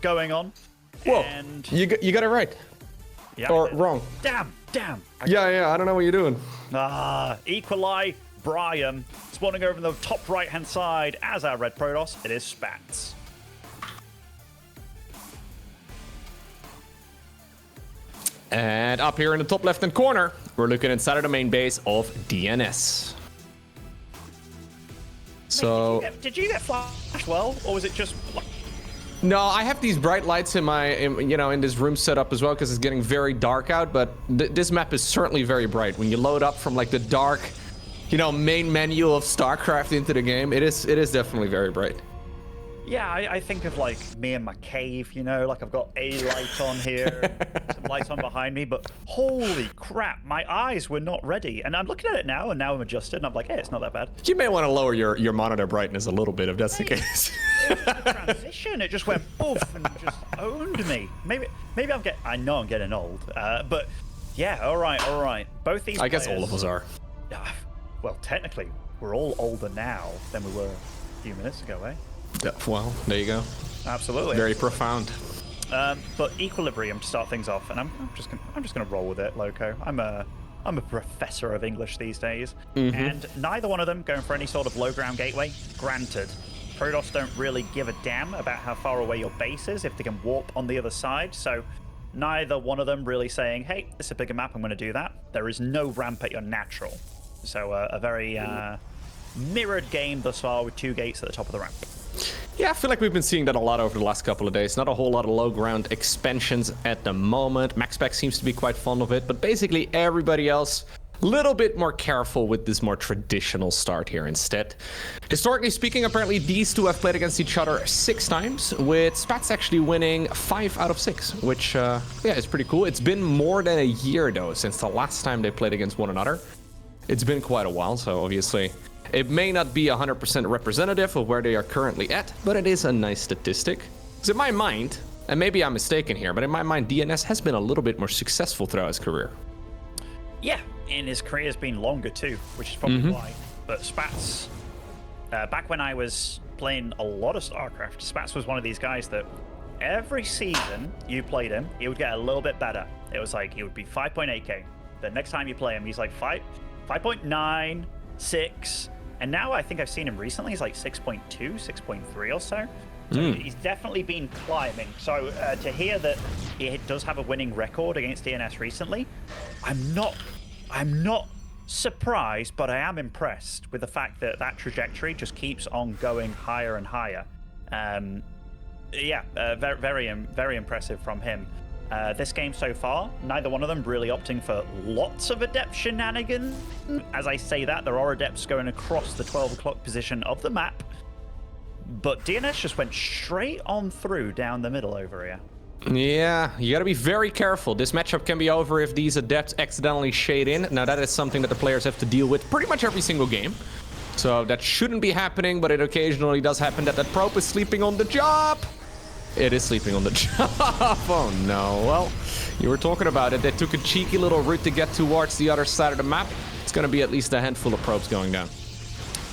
going on. Whoa, and you got it right. Yeah, or wrong. Damn. Yeah, I don't know what you're doing. Equali, Brian, spawning over in the top right-hand side as our red Protoss. It is Spatz. And up here in the top left-hand corner, we're looking inside of the main base of DnS. So, did you get flash well, or was it just? No, I have these bright lights in my, in this room setup as well because it's getting very dark out. But this map is certainly very bright. When you load up from like the dark, main menu of StarCraft into the game, it is definitely very bright. Yeah, I think of like me in my cave, like I've got a light on here, some lights on behind me, but holy crap, my eyes were not ready. And I'm looking at it now, and now I'm adjusted, and I'm like, hey, it's not that bad. You may want to lower your monitor brightness a little bit if that's the case. It was a transition. It just went poof and just owned me. Maybe I know I'm getting old, but yeah, all right. Both these. I guess all of us are. Well, technically, we're all older now than we were a few minutes ago, eh? Yeah, well, there you go. Absolutely. Very profound. But equilibrium to start things off, and I'm just gonna roll with it, Loco. I'm a professor of English these days, and neither one of them going for any sort of low ground gateway. Granted, Protoss don't really give a damn about how far away your base is if they can warp on the other side. So neither one of them really saying, "Hey, it's a bigger map. I'm going to do that." There is no ramp at your natural, so a very mirrored game thus far with 2 gates at the top of the ramp. Yeah, I feel like we've been seeing that a lot over the last couple of days. Not a whole lot of low ground expansions at the moment. MaxSpec seems to be quite fond of it, but basically everybody else a little bit more careful with this more traditional start here instead. Historically speaking, apparently these two have played against each other 6 times, with Spatz actually winning 5 out of 6, which is pretty cool. It's been more than a year though since the last time they played against one another. It's been quite a while, so obviously it may not be 100% representative of where they are currently at, but it is a nice statistic. Because in my mind, and maybe I'm mistaken here, but in my mind, DnS has been a little bit more successful throughout his career. Yeah, and his career has been longer too, which is probably why. But Spatz, back when I was playing a lot of StarCraft, Spatz was one of these guys that every season you played him, he would get a little bit better. It was like he would be 5.8k. The next time you play him, he's like 5.9, 6. And now I think I've seen him recently, he's like 6.2, 6.3 or so. So he's definitely been climbing. So to hear that he does have a winning record against DnS recently, I'm not surprised, but I am impressed with the fact that that trajectory just keeps on going higher and higher. Very impressive from him. This game so far, neither one of them really opting for lots of adept shenanigans. As I say that, there are adepts going across the 12 o'clock position of the map, but DnS just went straight on through down the middle over here. Yeah, you gotta be very careful. This matchup can be over if these adepts accidentally shade in. Now that is something that the players have to deal with pretty much every single game. So that shouldn't be happening, but it occasionally does happen that probe is sleeping on the job. It is sleeping on the job. Oh no. Well, you were talking about it. They took a cheeky little route to get towards the other side of the map. It's going to be at least a handful of probes going down.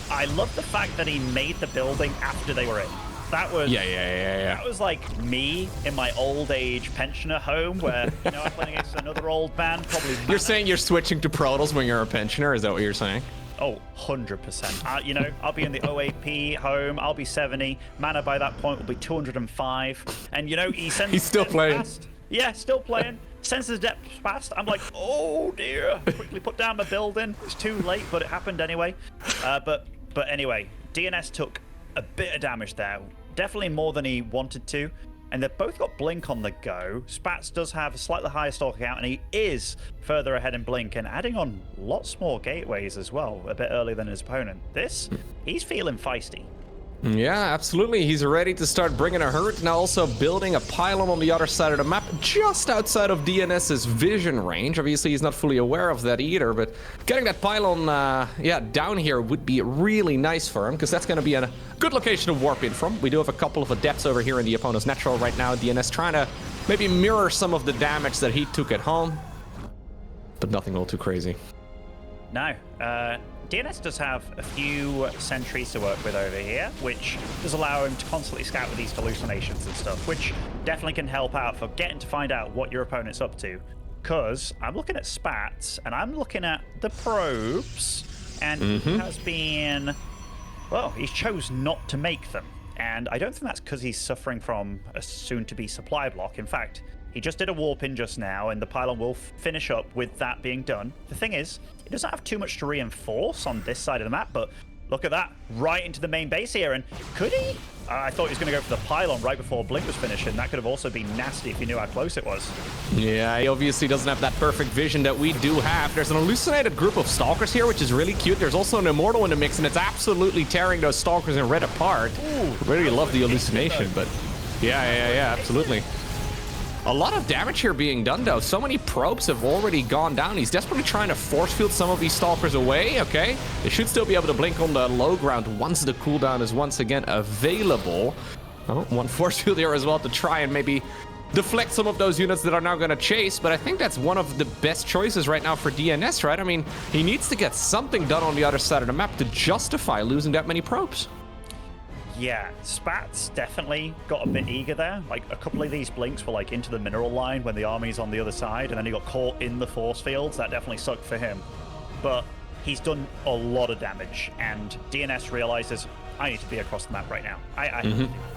I love the fact that he made the building after they were in. That was That was like me in my old age pensioner home where I'm playing against another old man. Probably. You're saying you're switching to Protoss when you're a pensioner? Is that what you're saying? Oh, 100%. I'll be in the OAP home. I'll be 70. Mana by that point will be 205. And he's still playing. Yeah, still playing. Senses depth passed. I'm like, oh dear. Quickly put down my building. It's too late, but it happened anyway. But anyway, DnS took a bit of damage there. Definitely more than he wanted to. And they've both got Blink on the go. Spatz does have a slightly higher stalker count, and he is further ahead in Blink and adding on lots more gateways as well, a bit earlier than his opponent. He's feeling feisty. Yeah, absolutely. He's ready to start bringing a hurt. Now also building a pylon on the other side of the map, just outside of DNS's vision range. Obviously, he's not fully aware of that either, but getting that pylon down here would be really nice for him, because that's going to be a good location to warp in from. We do have a couple of adepts over here in the opponent's natural right now. DnS trying to maybe mirror some of the damage that he took at home, but nothing all too crazy. No. DnS does have a few sentries to work with over here, which does allow him to constantly scout with these hallucinations and stuff, which definitely can help out for getting to find out what your opponent's up to. Because I'm looking at Spatz, and I'm looking at the probes, and he has been... Well, he's chose not to make them. And I don't think that's because he's suffering from a soon-to-be supply block. In fact, he just did a warp in just now, and the pylon will finish up with that being done. The thing is, he doesn't have too much to reinforce on this side of the map, but look at that, right into the main base here. And could he? I thought he was going to go for the pylon right before Blink was finishing. That could have also been nasty if he knew how close it was. Yeah, he obviously doesn't have that perfect vision that we do have. There's an hallucinated group of Stalkers here, which is really cute. There's also an Immortal in the mix, and it's absolutely tearing those Stalkers in red apart. Ooh, really love the hallucination, but yeah, absolutely. A lot of damage here being done, though. So many probes have already gone down. He's desperately trying to force field some of these Stalkers away. Okay, they should still be able to blink on the low ground once the cooldown is once again available. Oh, one force field here as well to try and maybe deflect some of those units that are now going to chase. But I think that's one of the best choices right now for DnS, right? I mean, he needs to get something done on the other side of the map to justify losing that many probes. Yeah, Spatz definitely got a bit eager there. Like, a couple of these blinks were like into the mineral line when the army's on the other side, and then he got caught in the force fields. That definitely sucked for him. But he's done a lot of damage, and DnS realizes, I need to be across the map right now. I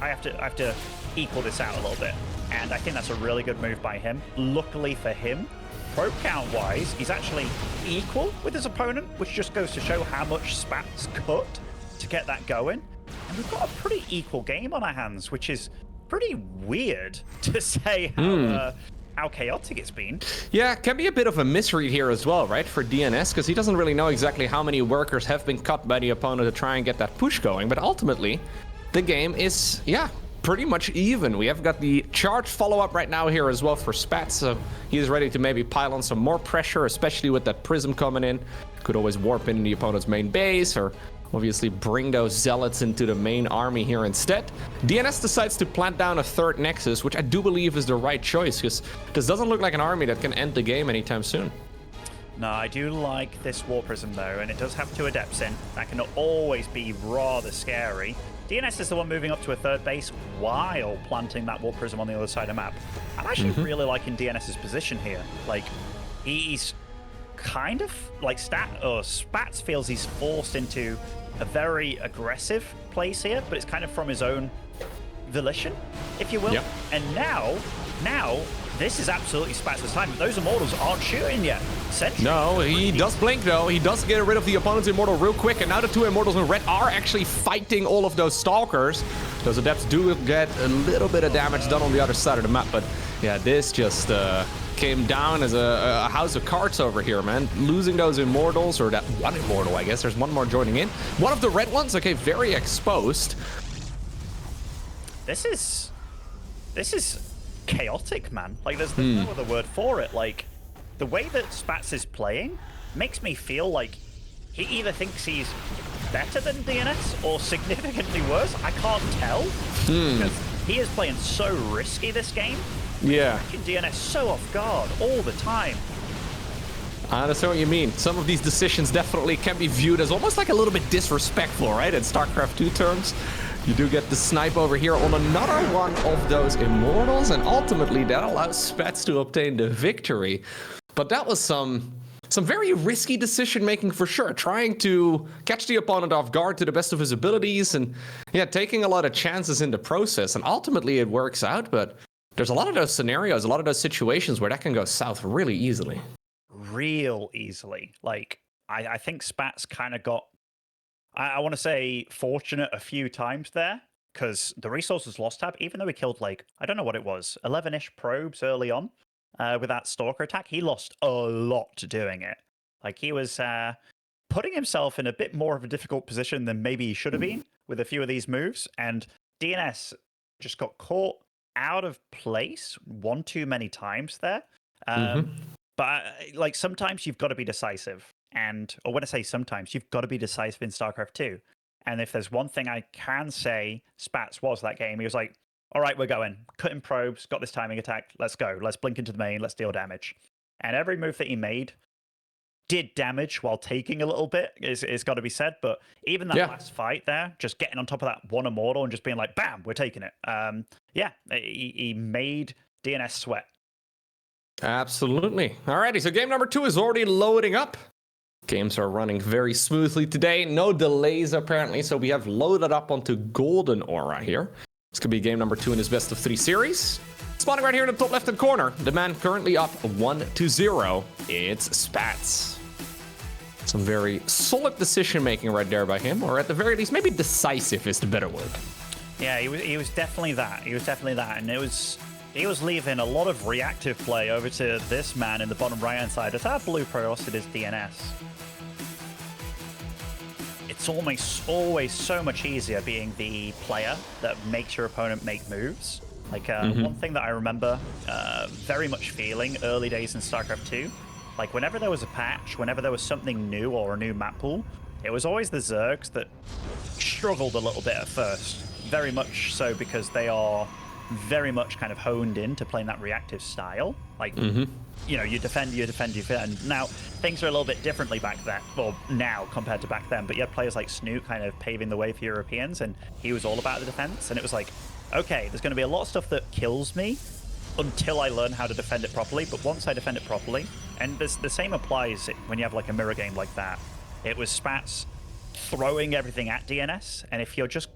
have to equal this out a little bit. And I think that's a really good move by him. Luckily for him, probe count-wise, he's actually equal with his opponent, which just goes to show how much Spatz cut to get that going. And we've got a pretty equal game on our hands, which is pretty weird to say how chaotic it's been. Yeah, can be a bit of a misread here as well, right, for DnS, because he doesn't really know exactly how many workers have been cut by the opponent to try and get that push going. But ultimately, the game is, yeah, pretty much even. We have got the charge follow-up right now here as well for Spatz, so he's ready to maybe pile on some more pressure, especially with that prism coming in. Could always warp in the opponent's main base, or obviously bring those zealots into the main army here instead. DnS decides to plant down a third nexus, which I do believe is the right choice, because this doesn't look like an army that can end the game anytime soon. No, I do like this war prism though, and it does have 2 adepts in. That can always be rather scary. DnS is the one moving up to a third base while planting that war prism on the other side of the map. I'm actually really liking DnS's position here. Like, he's kind of like Spatz feels he's forced into a very aggressive place here, but it's kind of from his own volition, if you will. Yep. And now this is absolutely Spatz's time, but those Immortals aren't shooting yet. No, he does blink though. He does get rid of the opponent's Immortal real quick, and now the 2 Immortals in red are actually fighting all of those Stalkers. Those Adepts do get a little bit of damage done on the other side of the map, but yeah, this just came down as a house of cards over here, man. Losing those Immortals, or that one Immortal, I guess. There's one more joining in. One of the red ones, okay, very exposed. This is chaotic, man. Like, there's no other word for it. Like, the way that Spatz is playing makes me feel like he either thinks he's better than DnS or significantly worse. I can't tell. Because he is playing so risky this game. Yeah. Catching DnS so off guard all the time. I understand what you mean. Some of these decisions definitely can be viewed as almost like a little bit disrespectful, right? In StarCraft 2 terms. You do get the snipe over here on another one of those Immortals, and ultimately that allows Spatz to obtain the victory. But that was some very risky decision making for sure, trying to catch the opponent off guard to the best of his abilities, and yeah, taking a lot of chances in the process. And ultimately it works out, but there's a lot of those scenarios, a lot of those situations where that can go south really easily. Real easily. Like, I think Spatz kind of got, I want to say, fortunate a few times there, because the resources lost tab, even though he killed, like, I don't know what it was, 11-ish probes early on with that Stalker attack, he lost a lot doing it. Like, he was putting himself in a bit more of a difficult position than maybe he should have been with a few of these moves, and DnS just got caught out of place one too many times there. But, like, sometimes you've got to be decisive. Or when I say sometimes, you've got to be decisive in StarCraft 2. And if there's one thing I can say Spatz was that game, he was like, all right, we're going. Cutting probes, got this timing attack, let's go. Let's blink into the main, let's deal damage. And every move that he made did damage while taking a little bit, it's got to be said. But even that last fight there, just getting on top of that one Immortal and just being like, bam, we're taking it. Yeah, he made DnS sweat. Absolutely. Alrighty, so game number 2 is already loading up. Games are running very smoothly today. No delays, apparently. So we have loaded up onto Golden Aura here. This could be game number 2 in his best of 3 series. Spawning right here in the top left-hand corner. The man currently up 1-0. It's Spatz. Some very solid decision-making right there by him. Or at the very least, maybe decisive is the better word. Yeah, he was definitely that. He was definitely that. And he was leaving a lot of reactive play over to this man in the bottom right-hand side. It's our blue pro-rostered his DnS. It's always so much easier being the player that makes your opponent make moves. Like, one thing that I remember very much feeling early days in StarCraft 2, like whenever there was a patch, whenever there was something new or a new map pool, it was always the Zergs that struggled a little bit at first. Very much so because they are very much kind of honed in to playing that reactive style. Like, you know, you defend. Now, things are a little bit differently back then, well, now compared to back then, but you had players like Snoot kind of paving the way for Europeans, and he was all about the defense, and it was like, okay, there's going to be a lot of stuff that kills me until I learn how to defend it properly, but once I defend it properly, and the same applies when you have like a mirror game like that. It was Spatz throwing everything at DnS, and if you're just,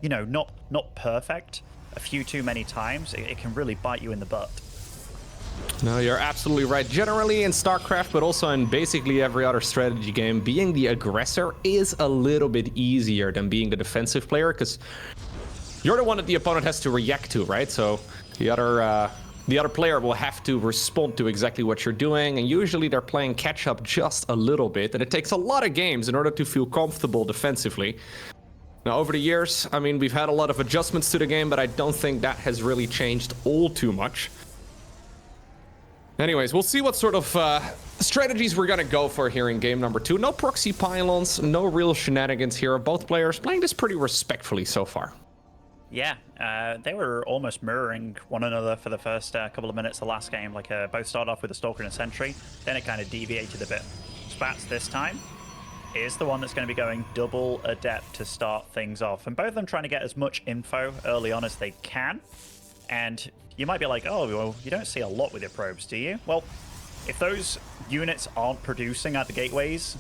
you know, not perfect a few too many times, it can really bite you in the butt. No, you're absolutely right. Generally in StarCraft, but also in basically every other strategy game, being the aggressor is a little bit easier than being the defensive player, because you're the one that the opponent has to react to, right? So the other player will have to respond to exactly what you're doing, and usually they're playing catch-up just a little bit, and it takes a lot of games in order to feel comfortable defensively. Now, over the years, I mean, we've had a lot of adjustments to the game, but I don't think that has really changed all too much. Anyways, we'll see what sort of strategies we're gonna go for here in game number 2. No proxy pylons, no real shenanigans here. Both players playing this pretty respectfully so far. Yeah, they were almost mirroring one another for the first couple of minutes of the last game. Like, both started off with a Stalker and a Sentry, then it kind of deviated a bit. Spatz this time is the one that's going to be going double Adept to start things off. And both of them trying to get as much info early on as they can. And you might be like, oh, well, you don't see a lot with your probes, do you? Well, if those units aren't producing at the gateways,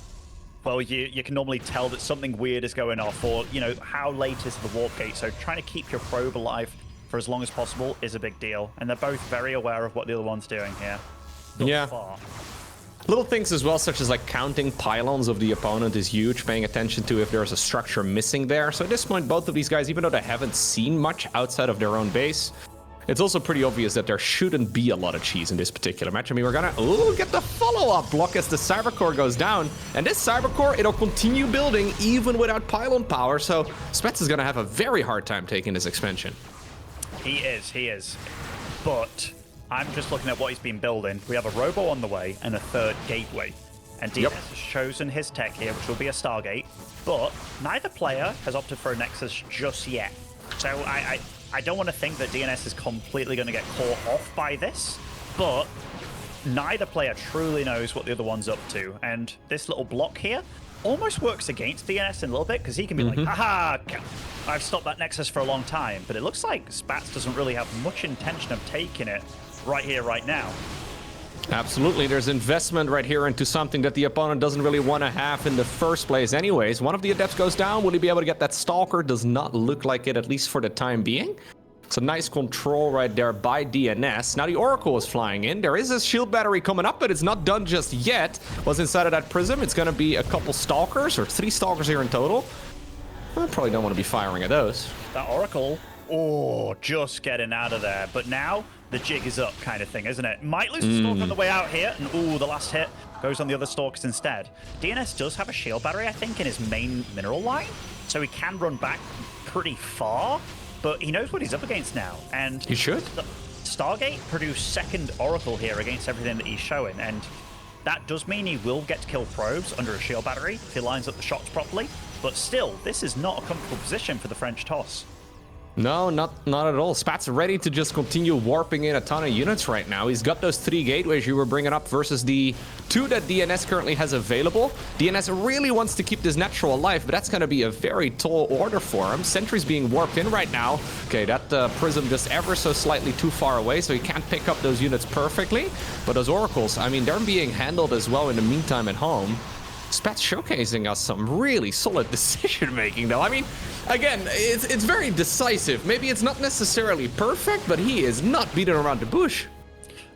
well, you can normally tell that something weird is going off, or, you know, how late is the warp gate. So trying to keep your probe alive for as long as possible is a big deal. And they're both very aware of what the other one's doing here. Yeah. Far. Little things as well, such as like counting pylons of the opponent is huge, paying attention to if there's a structure missing there. So at this point, both of these guys, even though they haven't seen much outside of their own base, it's also pretty obvious that there shouldn't be a lot of cheese in this particular match. I mean, we're gonna get the follow-up block as the Cybercore goes down. And this Cybercore, it'll continue building even without pylon power. So Spatz is gonna have a very hard time taking this expansion. He is. But I'm just looking at what he's been building. We have a Robo on the way and a third gateway. And DnS has chosen his tech here, which will be a Stargate. But neither player has opted for a Nexus just yet. So I don't want to think that DnS is completely going to get caught off by this, but neither player truly knows what the other one's up to. And this little block here almost works against DnS in a little bit, because he can be like, haha, I've stopped that Nexus for a long time. But it looks like Spatz doesn't really have much intention of taking it right here, right now. Absolutely, there's investment right here into something that the opponent doesn't really want to have in the first place anyways. One of the Adepts goes down. Will he be able to get that Stalker? Does not look like it, at least for the time being. It's a nice control right there by DnS. Now the Oracle is flying in. There is a shield battery coming up, but it's not done just yet. What's inside of that Prism? It's going to be a couple Stalkers, or 3 Stalkers here in total. I probably don't want to be firing at those. That Oracle, oh, just getting out of there. But now the jig is up kind of thing, isn't it? Might lose the Stalker on the way out here, and ooh, the last hit goes on the other Stalkers instead. DnS does have a shield battery, I think, in his main mineral line, so he can run back pretty far, but he knows what he's up against now. And he should. Stargate produced second Oracle here against everything that he's showing, and that does mean he will get to kill probes under a shield battery if he lines up the shots properly, but still, this is not a comfortable position for the French toss. No, not at all. Spatz ready to just continue warping in a ton of units right now. He's got those 3 gateways you were bringing up versus the 2 that DnS currently has available. DnS really wants to keep this natural alive, but that's going to be a very tall order for him. Sentry's being warped in right now. Okay, that Prism just ever so slightly too far away, so he can't pick up those units perfectly. But those Oracles, I mean, they're being handled as well in the meantime at home. Spatz showcasing us some really solid decision-making, though. I mean, again, it's very decisive. Maybe it's not necessarily perfect, but he is not beating around the bush.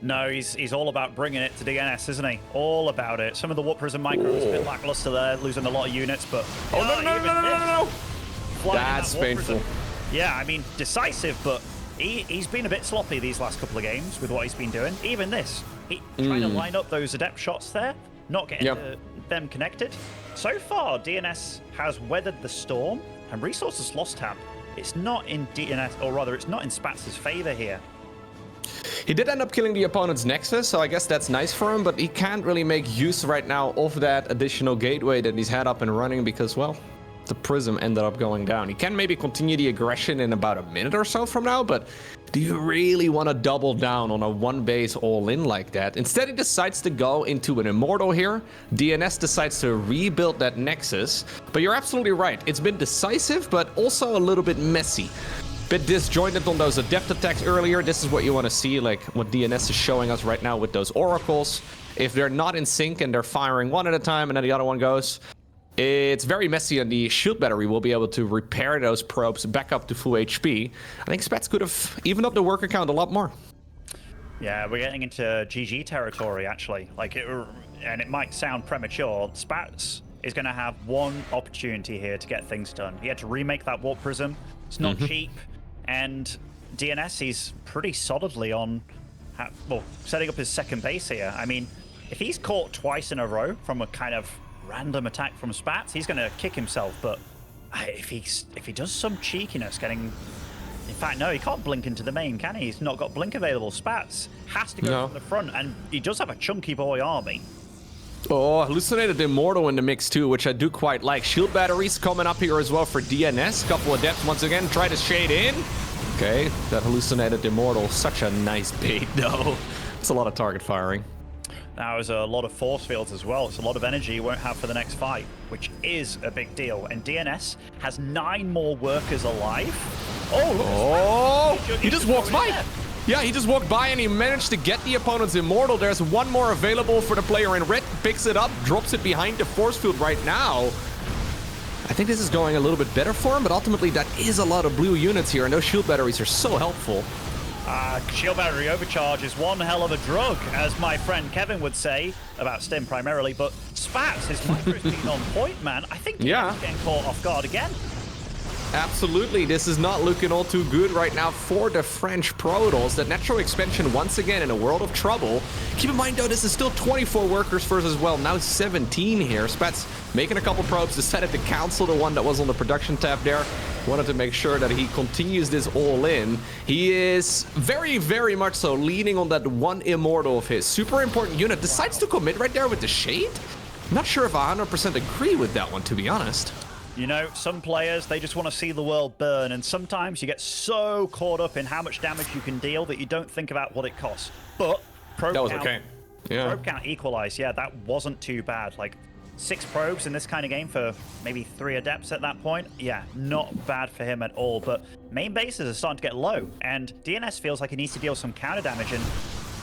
No, he's all about bringing it to DnS, isn't he? All about it. Some of the Warp Prism micros a bit lackluster there, losing a lot of units, but... Oh, no. That's painful. Yeah, I mean, decisive, but he's been a bit sloppy these last couple of games with what he's been doing. Even this, trying to line up those adept shots there, not getting them connected. So far, DnS has weathered the storm, and resources lost tab. It's not in DnS, or rather, it's not in Spatz's favor here. He did end up killing the opponent's Nexus, so I guess that's nice for him, but he can't really make use right now of that additional gateway that he's had up and running because, well, the Prism ended up going down. He can maybe continue the aggression in about a minute or so from now, but do you really want to double down on a 1-base all-in like that? Instead, he decides to go into an Immortal here. DnS decides to rebuild that Nexus, but you're absolutely right. It's been decisive, but also a little bit messy. Bit disjointed on those Adept attacks earlier. This is what you want to see, like what DnS is showing us right now with those Oracles. If they're not in sync and they're firing one at a time and then the other one goes, it's very messy, and the shield battery will be able to repair those probes back up to full HP. I think Spatz could have evened up the worker count a lot more. Yeah, we're getting into GG territory, actually. And it might sound premature. Spatz is going to have one opportunity here to get things done. He had to remake that Warp Prism. It's not cheap. And DnS, he's pretty solidly on, setting up his second base here. I mean, if he's caught twice in a row from a kind of random attack from Spatz, he's going to kick himself. But if he does some cheekiness getting... In fact, no, he can't blink into the main, can he? He's not got blink available. Spatz has to go from the front, and he does have a chunky boy army. Oh, hallucinated Immortal in the mix too, which I do quite like. Shield batteries coming up here as well for DnS. Couple of Adepts once again, try to shade in. Okay, that hallucinated Immortal, such a nice bait though. It's a lot of target firing. That was a lot of force fields as well. It's a lot of energy you won't have for the next fight, which is a big deal. And DnS has 9 more workers alive. Oh, look, he just walks by. Yeah, he just walked by and he managed to get the opponent's Immortal. There's one more available for the player in red. Picks it up, drops it behind the force field right now. I think this is going a little bit better for him, but ultimately that is a lot of blue units here, and those shield batteries are so helpful. Shield battery overcharge is one hell of a drug, as my friend Kevin would say, about Stim primarily, but Spatz, his micro's been on point, man. I think he's getting caught off guard again. Absolutely, this is not looking all too good right now for the French Protoss. That natural expansion once again in a world of trouble. Keep in mind though, this is still 24 workers first as well, now 17 here. Spatz making a couple probes, decided to cancel the one that was on the production tab there. Wanted to make sure that he continues this all in. He is very, very much so leaning on that one Immortal of his. Super important unit, decides to commit right there with the Shade. I'm not sure if I 100% agree with that one, to be honest. You know, some players, they just want to see the world burn, and sometimes you get so caught up in how much damage you can deal that you don't think about what it costs. But probe that was count, okay. Yeah. Probe count equalized. Yeah, that wasn't too bad. Like 6 probes in this kind of game for maybe 3 Adepts at that point. Yeah, not bad for him at all. But main bases are starting to get low, and DnS feels like he needs to deal some counter damage, and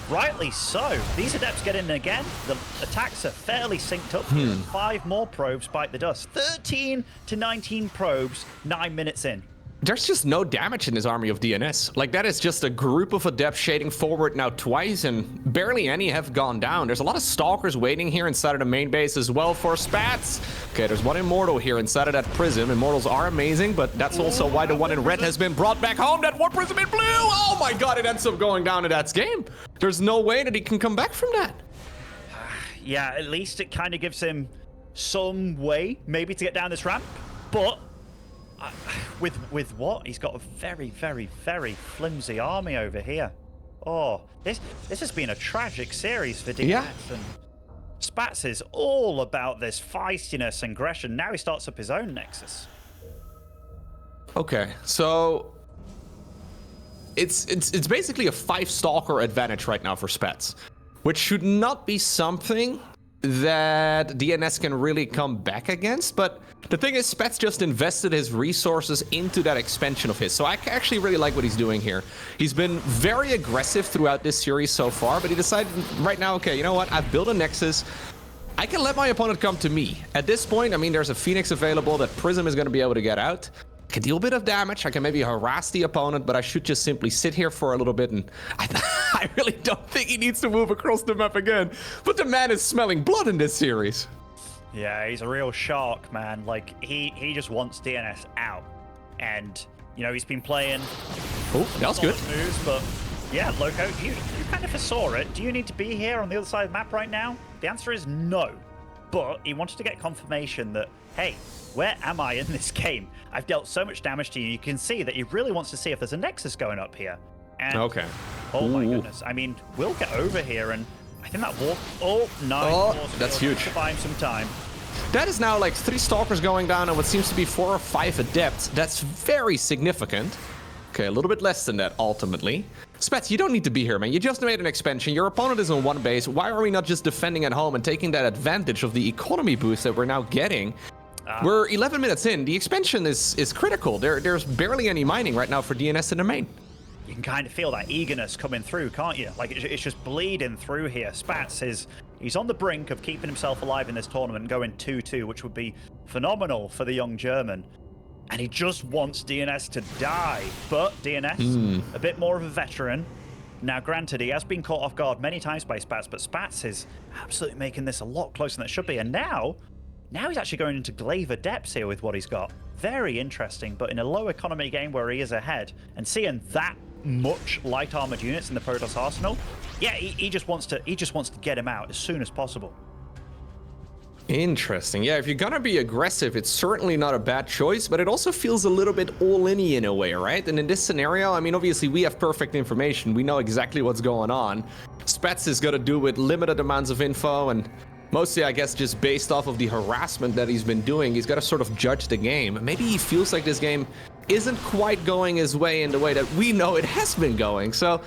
rightly so. These Adepts get in again. The attacks are fairly synced up. 5 more probes bite the dust. 13 to 19 probes, 9 minutes in. There's just no damage in this army of DnS. Like, that is just a group of Adepts shading forward now twice, and barely any have gone down. There's a lot of Stalkers waiting here inside of the main base as well for Spatz. Okay, there's one Immortal here inside of that Prism. Immortals are amazing, but that's also why the one in red has been brought back home. That one Prism in blue! Oh my god, it ends up going down to that game. There's no way that he can come back from that. Yeah, at least it kind of gives him some way maybe to get down this ramp, but with what? He's got a very, very, very flimsy army over here. Oh, this has been a tragic series for DnS. Yeah. And Spatz is all about this feistiness and aggression. Now he starts up his own Nexus. Okay, so it's basically a 5-stalker advantage right now for Spatz, which should not be something that DnS can really come back against. But the thing is, Spatz just invested his resources into that expansion of his. So I actually really like what he's doing here. He's been very aggressive throughout this series so far, but he decided right now, okay, you know what? I've built a Nexus. I can let my opponent come to me. At this point, I mean, there's a Phoenix available that Prism is going to be able to get out. I can deal a bit of damage. I can maybe harass the opponent, but I should just simply sit here for a little bit. And I really don't think he needs to move across the map again. But the man is smelling blood in this series. Yeah, he's a real shark, man. Like, he just wants DnS out. And, you know, he's been playing... Oh, that was good. Moves, but, yeah, Loco, you kind of foresaw it. Do you need to be here on the other side of the map right now? The answer is no. But he wanted to get confirmation that, hey, where am I in this game? I've dealt so much damage to you. You can see that he really wants to see if there's a Nexus going up here. And, okay. Oh my goodness. I mean, we'll get over here, and I think that walk... Oh, nice. Oh, that's huge. To buy him some time. That is now like 3 Stalkers going down and what seems to be 4 or 5 Adepts. That's very significant. Okay, a little bit less than that, ultimately. Spatz, you don't need to be here, man. You just made an expansion. Your opponent is on 1 base. Why are we not just defending at home and taking that advantage of the economy boost that we're now getting? We're 11 minutes in. The expansion is critical. There's barely any mining right now for DnS in the main. You can kind of feel that eagerness coming through, can't you? Like, it's just bleeding through here. Spatz he's on the brink of keeping himself alive in this tournament, going 2-2, which would be phenomenal for the young German. And he just wants DnS to die. But DnS, a bit more of a veteran. Now, granted, he has been caught off guard many times by Spatz, but Spatz is absolutely making this a lot closer than it should be. And now he's actually going into Glaive Adepts here with what he's got. Very interesting, but in a low economy game where he is ahead, and seeing that much light armored units in the Protoss arsenal, yeah, he just wants to get him out as soon as possible. Interesting. Yeah, if you're gonna be aggressive, it's certainly not a bad choice, but it also feels a little bit all-in-y in a way, right? And in this scenario, I mean, obviously we have perfect information. We know exactly what's going on. Spatz is gonna do with limited amounts of info, and mostly, I guess, just based off of the harassment that he's been doing, he's got to sort of judge the game. Maybe he feels like this game isn't quite going his way in the way that we know it has been going. So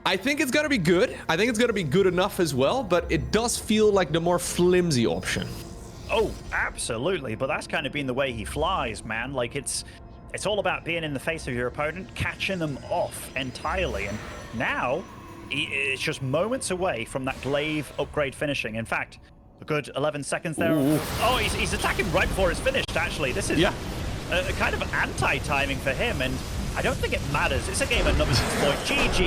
I think it's going to be good. I think it's going to be good enough as well, but it does feel like the more flimsy option. Oh, absolutely. But that's kind of been the way he flies, man. Like, it's all about being in the face of your opponent, catching them off entirely. And now it's just moments away from that Glaive upgrade finishing. In fact, a good 11 seconds there. Ooh. Oh, he's attacking right before it's finished, actually. This is a kind of anti-timing for him, and I don't think it matters. It's a game at number 6 point. GG